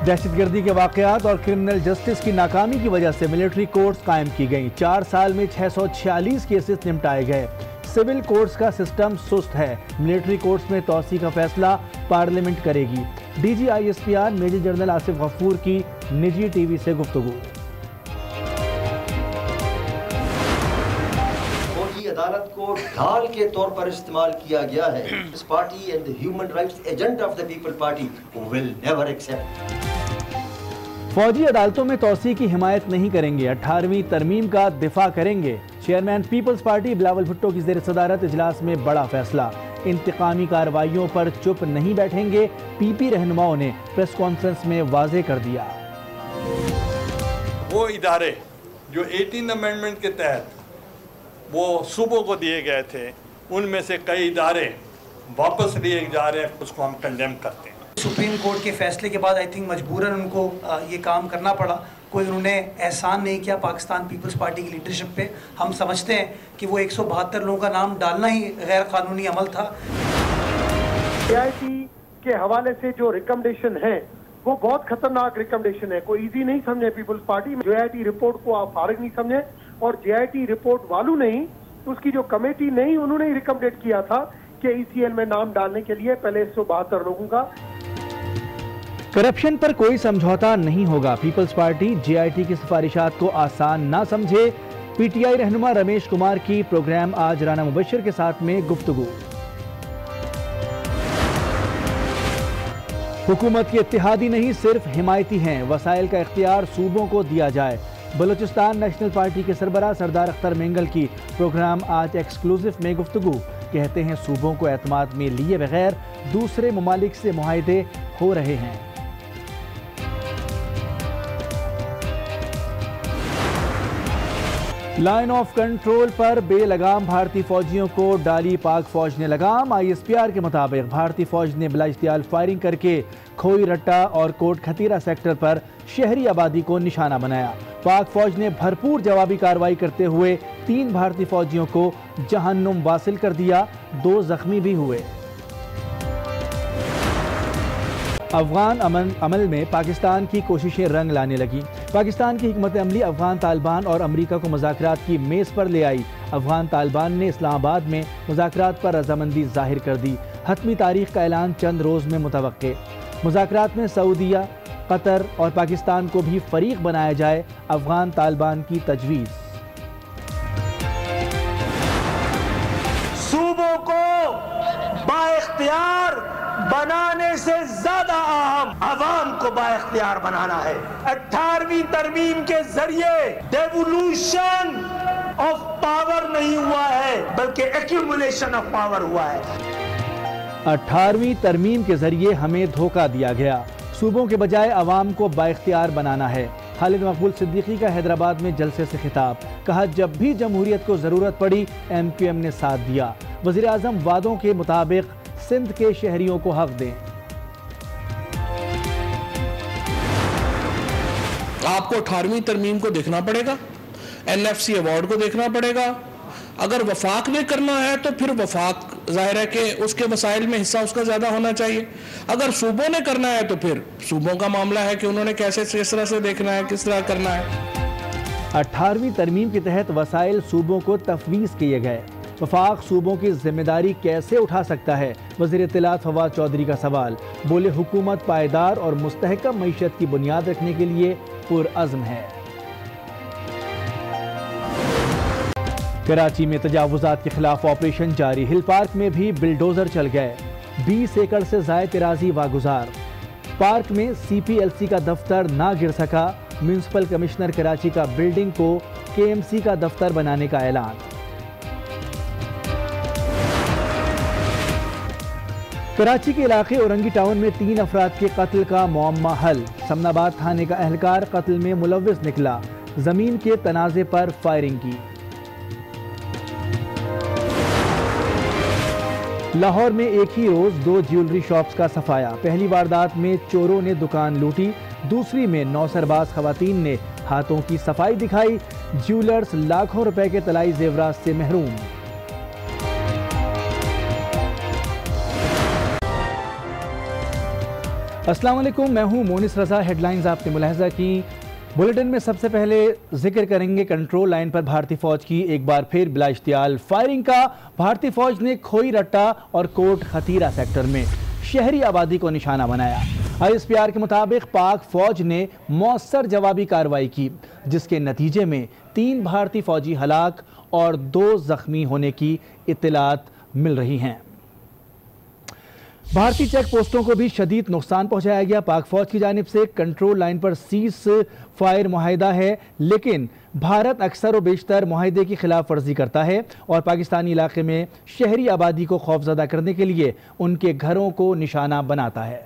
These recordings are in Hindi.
दहशतगर्दी के वाक़यात और क्रिमिनल जस्टिस की नाकामी की वजह से मिलिट्री कोर्ट्स कायम की गई। 4 साल में 646 केसेस निपटाए गए। सिविल कोर्ट्स का सिस्टम सुस्त है। मिलिट्री कोर्ट्स में तौसी का फैसला पार्लियामेंट करेगी। DGISPR major general Asif Ghafoor की निजी टीवी से गुफ्तगू। फौजी अदालत को ढाल के तौर पर इस्तेमाल किया गया है। This party and the human rights agenda of the People Party will never accept. फौजी अदालतों में तौसी की हिमायत नहीं करेंगे। 18वीं तरमीम का दिफा करेंगे। Chairman People's Party Bilawal Bhutto की ज़ेर सदारत इजलास में बड़ा फैसला। इंतकामी कार्रवाइयों पर चुप नहीं बैठेंगे। PP रहनुमाओं ने प्रेस कॉन्फ्रेंस में वाजे कर दिया। वो इदारे जो 18 अमेंडमेंट के तहत वो सूबों को दिए गए थे, उनमें से कई इदारे वापस लिए जा रहे हैं, उसको हम कंडेम करते हैं। सुप्रीम कोर्ट के फैसले के बाद आई थिंक मजबूरन उनको ये काम करना पड़ा। कोई उन्होंने एहसान नहीं किया पाकिस्तान पीपल्स पार्टी की लीडरशिप पे। हम समझते हैं कि वो 172 लोगों का नाम डालना ही गैर कानूनी अमल था। JIT के हवाले से जो रिकमेंडेशन है वो बहुत खतरनाक रिकमेंडेशन है। कोई इजी नहीं समझे पीपल्स पार्टी में। JIT रिपोर्ट को आप फारिग नहीं समझे, और JIT रिपोर्ट वालों नहीं, उसकी जो कमेटी नहीं, उन्होंने रिकमेंडेड किया था कि ECL में नाम डालने के लिए पहले 172 लोगों का। करप्शन पर कोई समझौता नहीं होगा। पीपल्स पार्टी JIT की सिफारिशात को आसान ना समझे। PTI रहनुमा रमेश कुमार की प्रोग्राम आज राना मुबशर के साथ में गुफ्तगू। हुकूमत के इत्तेहादी नहीं, सिर्फ हिमायती हैं। वसाइल का इख्तियार सूबों को दिया जाए। बलूचिस्तान नेशनल पार्टी के सरबराह सरदार अख्तर मेंगल की प्रोग्राम आज एक्सक्लूसिव में गुफ्तगू। कहते हैं सूबों को एतमाद में लिए बगैर दूसरे ममालिक से मुआहदे हो रहे हैं। लाइन ऑफ कंट्रोल पर बेलगाम भारतीय फौजियों को डाली पाक फौज ने लगाम। ISPR के मुताबिक भारतीय फौज ने बिला इख्तियार फायरिंग करके खोई रट्टा और कोट खतीरा सेक्टर पर शहरी आबादी को निशाना बनाया। पाक फौज ने भरपूर जवाबी कार्रवाई करते हुए 3 भारतीय फौजियों को जहन्नुम वासिल कर दिया। 2 जख्मी भी हुए। अफगान अमल में पाकिस्तान की कोशिशें रंग लाने लगी। पाकिस्तान की हिकमत अमली अफगान तालिबान और अमरीका को मुज़ाकरात की मेज़ पर ले आई। अफगान तालिबान ने इस्लामाबाद में मुज़ाकरात पर रजामंदी जाहिर कर दी। हतमी तारीख का ऐलान चंद रोज़ में मुतवक्के। मुज़ाकरात में सऊदीया, कतर और पाकिस्तान को भी फरीक बनाया जाए, अफगान तालिबान की तजवीज़। सूबों को बाइख्तियार बनाने से ज्यादा अहम अवाम को बाइख्तियार बनाना है। 18वीं तरमीम के जरिए डेवोल्यूशन ऑफ पावर नहीं हुआ है, बल्कि एक्यूमुलेशन ऑफ पावर हुआ है। 18वीं तरमीम के जरिए हमें धोखा दिया गया। सूबों के बजाय अवाम को बाइख्तियार बनाना है। खालिद मकबूल सिद्दीकी का हैदराबाद में जलसे से खिताब। कहा, जब भी जमहूरियत को जरूरत पड़ी MQM ने साथ दिया। वज़ीर आज़म वादों के मुताबिक सिंध के शहरियों को हक दें। आपको 18वीं तरमीम को देखना पड़ेगा, NFC अवार्ड को देखना पड़ेगा। अगर वफाक ने करना है तो फिर वफाक जाहिर है कि उसके वसाइल में हिस्सा उसका ज़्यादा होना चाहिए। अगर सूबों ने करना है तो फिर सूबों का मामला है कि उन्होंने कैसे किस तरह से देखना है, किस तरह करना है। 18वीं तरमीम के तहत वसाइल सूबों को तफवीज़ किए गए। वफाक सूबों की जिम्मेदारी कैसे उठा सकता है? वज़ीर इत्तलात फवाद चौधरी का सवाल। बोले, हुकूमत पायदार और मुस्तहकम मईशत की बुनियाद रखने के लिए पुरअज़्म है। कराची में तजावुज़ात के खिलाफ ऑपरेशन जारी। हिल पार्क में भी बिल्डोजर चल गए। 20 एकड़ से ज़ायद तिराजी वागुजार। पार्क में CPLC का दफ्तर ना गिर सका। म्यूनसिपल कमिश्नर कराची का बिल्डिंग को KMC का दफ्तर बनाने का ऐलान। कराची के इलाके औरंगी टाउन में 3 अफराद के कत्ल का मुअम्मा हल। समनाबाद थाने का एहलकार कत्ल में मुलव्विस निकला। जमीन के तनाज़े पर फायरिंग की। लाहौर में एक ही रोज 2 ज्वेलरी शॉप्स का सफाया। पहली वारदात में चोरों ने दुकान लूटी, दूसरी में नौसरबाज खवातीन ने हाथों की सफाई दिखाई। ज्वेलर्स लाखों रुपए के तलाई जेवरात से महरूम। अस्सलाम वालेकुम, मैं हूं मोनिस रजा। हेडलाइंस आपने मुलाहिजा की। बुलेटिन में सबसे पहले जिक्र करेंगे कंट्रोल लाइन पर भारतीय फौज की एक बार फिर बिला इश्तियाल फायरिंग का। भारतीय फौज ने खोई रट्टा और कोट खतीरा सेक्टर में शहरी आबादी को निशाना बनाया। ISPR के मुताबिक पाक फौज ने मौसर जवाबी कार्रवाई की, जिसके नतीजे में 3 भारतीय फौजी हलाक और 2 जख्मी होने की इत्तलात मिल रही हैं। भारतीय चेक पोस्टों को भी शदीद नुकसान पहुंचाया गया। पाक फौज की जानिब से कंट्रोल लाइन पर सीज फायर मुआहिदा है, लेकिन भारत अक्सर व बेशतर मुआहिदे की खिलाफ वर्जी करता है और पाकिस्तानी इलाके में शहरी आबादी को खौफजदा करने के लिए उनके घरों को निशाना बनाता है।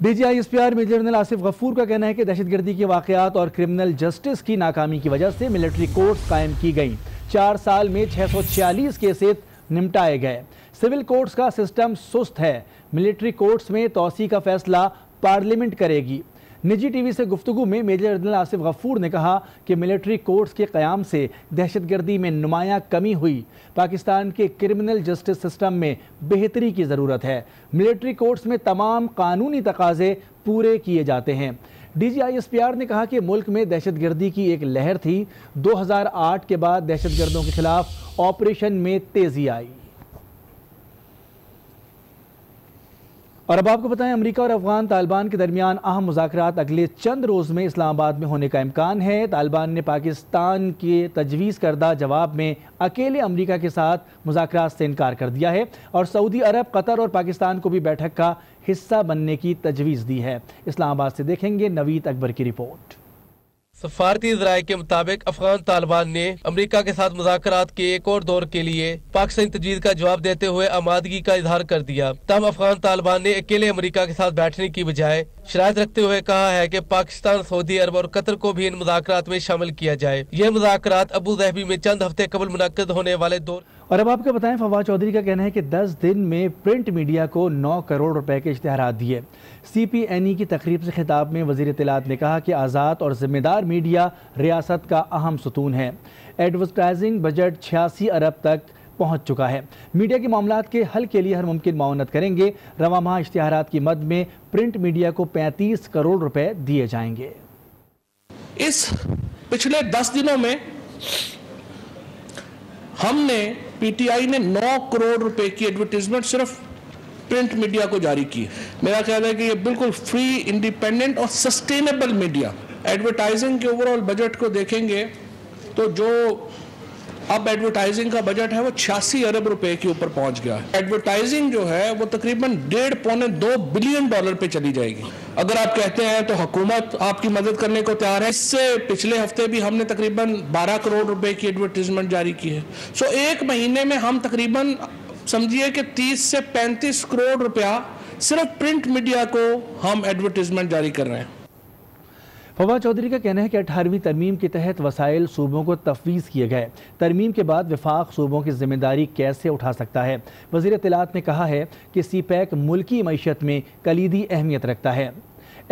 DG ISPR major general Asif Ghafoor का कहना है कि दहशतगर्दी के वाकयात और क्रिमिनल जस्टिस की नाकामी की वजह से मिलिट्री कोर्ट्स कायम की गई। 4 साल में 646 केसेस निपटाए गए। सिविल कोर्ट्स का सिस्टम सुस्त है। मिलिट्री कोर्ट्स में तौसी का फैसला पार्लियामेंट करेगी। निजी टीवी से गुफ्तगू में मेजर जनरल आसिफ गफूर ने कहा कि मिलिट्री कोर्ट्स के क़याम से दहशतगर्दी में नुमायां कमी हुई। पाकिस्तान के क्रिमिनल जस्टिस सिस्टम में बेहतरी की ज़रूरत है। मिलिट्री कोर्ट्स में तमाम कानूनी तकाजे पूरे किए जाते हैं। DG ISPR ने कहा कि मुल्क में दहशतगर्दी की एक लहर थी। 2008 के बाद दहशतगर्दों के खिलाफ ऑपरेशन में तेजी आई। और अब आपको बताएं, अमेरिका और अफगान तालिबान के दरमियान अहम मुज़ाकरात अगले चंद रोज़ में इस्लामाबाद में होने का इम्कान है। तालिबान ने पाकिस्तान के तजवीज़ करदा जवाब में अकेले अमेरिका के साथ मुज़ाकरात से इनकार कर दिया है और सऊदी अरब, कतर और पाकिस्तान को भी बैठक का हिस्सा बनने की तजवीज़ दी है। इस्लामाबाद से देखेंगे नवीद अकबर की रिपोर्ट। सफारती ज़राए के मुताबिक अफगान तालिबान ने अमेरिका के साथ मुज़ाकरात के एक और दौर के लिए पाकिस्तानी तजवीज़ का जवाब देते हुए आमादगी का इजहार कर दिया। तब अफगान तालिबान ने अकेले अमेरिका के साथ बैठने की बजाय शराइत रखते हुए कहा है कि पाकिस्तान, सऊदी अरब और कतर को भी इन मुज़ाकरात में शामिल किया जाए। ये मुज़ाकरात अबू धाबी में चंद हफ्ते कबल मुनक्किद होने वाले दौर। और अब आपको बताएं, फवाद चौधरी का कहना है कि 10 दिन में प्रिंट मीडिया को 9 करोड़ रुपए के इश्तिहारात दिए। CPNE की तकरीब से खिताब में वज़ीर इत्तलात ने कहा कि आज़ाद और ज़िम्मेदार मीडिया रियासत का अहम सुतून है। एडवर्टाइजिंग बजट 86 अरब तक पहुँच चुका है। मीडिया के मामलात के हल के लिए हर मुमकिन मावनत करेंगे। रवा माह इश्तिहारात की मद में प्रिंट मीडिया को 35 करोड़ रुपए दिए जाएंगे। इस पिछले 10 दिनों में हमने PTI ने 9 करोड़ रुपए की एडवर्टीजमेंट सिर्फ प्रिंट मीडिया को जारी की। मेरा ख्याल है कि ये बिल्कुल फ्री, इंडिपेंडेंट और सस्टेनेबल मीडिया। एडवर्टाइजिंग के ओवरऑल बजट को देखेंगे तो जो अब एडवर्टाइजिंग का बजट है वो 86 अरब रुपए के ऊपर पहुंच गया है। एडवर्टाइजिंग जो है वो तकरीबन 1.5-2 बिलियन डॉलर पे चली जाएगी। अगर आप कहते हैं तो हुकूमत आपकी मदद करने को तैयार है। इससे पिछले हफ्ते भी हमने तकरीबन 12 करोड़ रुपए की एडवर्टीजमेंट जारी की है। सो एक महीने में हम तकरीबन समझिए कि 30 से 35 करोड़ रुपया सिर्फ प्रिंट मीडिया को हम एडवर्टीजमेंट जारी कर रहे हैं। फवाद चौधरी का कहना है कि 18वीं तरमीम के तहत वसाइल सूबों को तफवीज़ किए गए। तरमीम के बाद वफाक सूबों की जिम्मेदारी कैसे उठा सकता है। वज़ीर इत्तलात ने कहा है कि CPEC मुल्की मईशत में कलीदी अहमियत रखता है।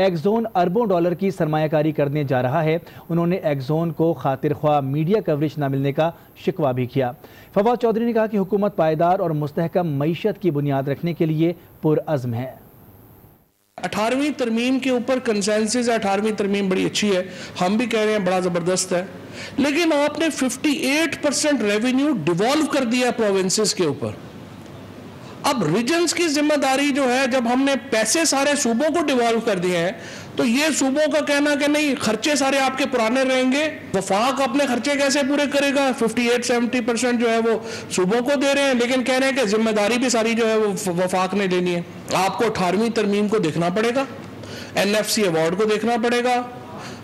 एक्सोन अरबों डॉलर की सरमायाकारी करने जा रहा है। उन्होंने एक्सोन को खातिर ख्वाह मीडिया कवरेज न मिलने का शिकवा भी किया। फवाद चौधरी ने कहा कि हुकूमत पायदार और मुस्तहकम मईशत की बुनियाद रखने के लिए पुरअज़्म है। 18वीं तरमीम के ऊपर कंसेंसस है। 18वीं तरमीम बड़ी अच्छी है, हम भी कह रहे हैं बड़ा ज़बरदस्त है, लेकिन आपने 58% रेवेन्यू डिवॉल्व कर दिया प्रोविंसेस के ऊपर। अब रीजन्स की जिम्मेदारी जो है, जब हमने पैसे सारे सूबों को डिवॉल्व कर दिए हैं तो ये सूबों का कहना कि नहीं खर्चे सारे आपके पुराने रहेंगे, वफाक अपने खर्चे कैसे पूरे करेगा। 58-70% जो है वो सूबों को दे रहे हैं, लेकिन कह रहे हैं कि जिम्मेदारी भी सारी जो है वो वफाक ने लेनी है। आपको 18वीं तरमीम को देखना पड़ेगा, NFC अवार्ड को देखना पड़ेगा।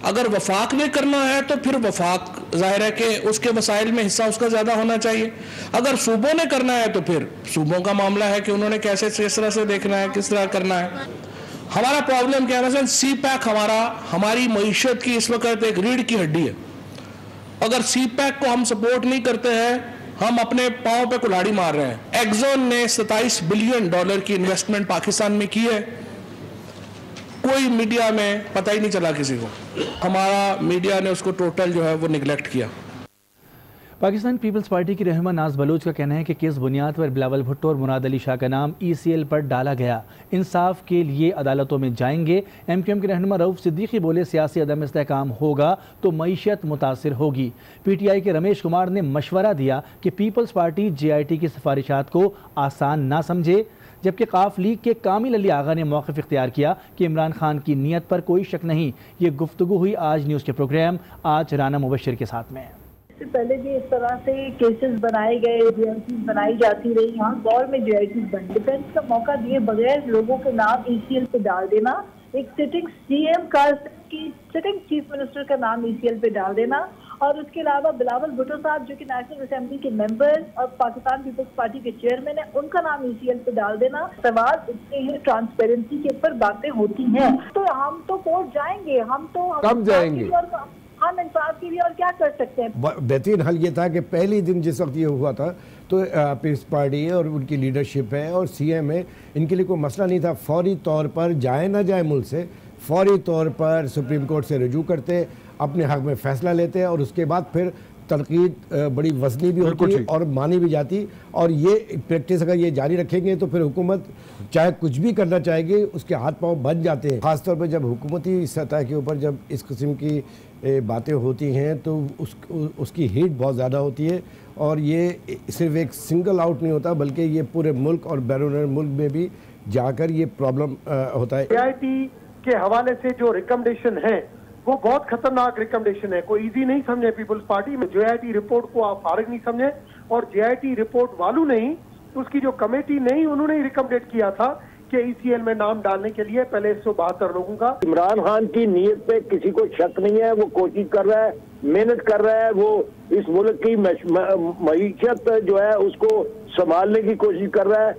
अगर वफाक ने करना है तो फिर वफाक जाहिर है कि उसके वसाइल में हिस्सा उसका ज़्यादा होना चाहिए। अगर सूबों ने करना है तो फिर सूबों का मामला है कि उन्होंने कैसे किस तरह से देखना है, किस तरह करना है। हमारा प्रॉब्लम क्या है, मसलन CPEC हमारी मईशत की इस वक्त एक रीढ़ की हड्डी है। अगर CPEC को हम सपोर्ट नहीं करते हैं, हम अपने पाँव पे कुल्हाड़ी मार रहे हैं। एक्सोन ने 27 बिलियन डॉलर की इन्वेस्टमेंट पाकिस्तान में की है, कोई मीडिया में पता ही नहीं चला किसी को। हमारा मीडिया ने उसको टोटल जो है वो निगलेक्ट किया। पाकिस्तान पीपल्स पार्टी की रहनुमा नाज बलोच का कहना है कि किस बुनियाद पर बिलावल भुट्टो और मुराद अली शाह का नाम ECL पर डाला गया। इंसाफ के लिए अदालतों में जाएंगे। MQM के रहनुमा रऊफ सिद्दीकी बोले सियासी अदम इस्तेहकाम होगा तो मईशत मुतासिर होगी। PTI के रमेश कुमार ने मशवरा दिया कि पीपल्स पार्टी JIT की सिफारिशात को आसान ना समझे, जबकि काफ लीग के कामिल अली आगा ने मौक़िफ़ इख्तियार किया कि इमरान खान की नीयत पर कोई शक नहीं। ये गुफ्तगू हुई आज न्यूज़ के प्रोग्राम आज राना मुबशिर के साथ में। इससे पहले भी इस तरह से केसेस बनाए गए, JITs बनाई जाती रही, यहाँ दौर में JITs बने। डिफेंस का मौका दिए बगैर लोगों के नाम ECL पे डाल देना, एक सिटिंग CM का की सिटिंग चीफ मिनिस्टर का नाम ECL पे डाल देना, और उसके अलावा बिलावल भुट्टो साहब जो कि नेशनल असेंबली के मेंबर और पाकिस्तान पीपल्स पार्टी के चेयरमैन है, उनका नाम ECL पे डाल देना। सवाल उठते हैं ट्रांसपेरेंसी के ऊपर बातें होती हैं, तो हम तो कोर्ट जाएंगे, हम तो कब जाएंगे, हम इंसाफ के लिए और क्या कर सकते हैं। बेहतरीन हल ये था कि पहले दिन जिस वक्त ये हुआ था तो पीपल्स पार्टी और उनकी लीडरशिप है और CM है, इनके लिए कोई मसला नहीं था। फौरी तौर पर जाए ना जाए मुल्क से, फौरी तौर पर सुप्रीम कोर्ट से रजू करते, अपने हक में फ़ैसला लेते और उसके बाद फिर तनकीद बड़ी वजनी भी होती और मानी भी जाती। और ये प्रैक्टिस अगर ये जारी रखेंगे तो फिर हुकूमत चाहे कुछ भी करना चाहेगी, उसके हाथ पांव बन जाते हैं। ख़ासतौर पर जब हुकूमती सतह के ऊपर जब इस किस्म की बातें होती हैं तो उसकी हीट बहुत ज़्यादा होती है, और ये सिर्फ एक सिंगल आउट नहीं होता बल्कि ये पूरे मुल्क और बैरून मुल्क में भी जाकर ये प्रॉब्लम होता है। JIT के हवाले से जो रिकमेंडेशन है वो बहुत खतरनाक रिकमेंडेशन है। कोई इजी नहीं समझे पीपल्स पार्टी में। JIT रिपोर्ट को आप फारिग नहीं समझे, और JIT रिपोर्ट वालों नहीं, उसकी जो कमेटी नहीं, उन्होंने ही रिकमेंडेड किया था कि ECL में नाम डालने के लिए पहले 172 लोगों का। इमरान खान की नीयत पे किसी को शक नहीं है, वो कोशिश कर रहा है, मेहनत कर रहा है, वो इस मुल्क की मईशत जो है उसको संभालने की कोशिश कर रहा है।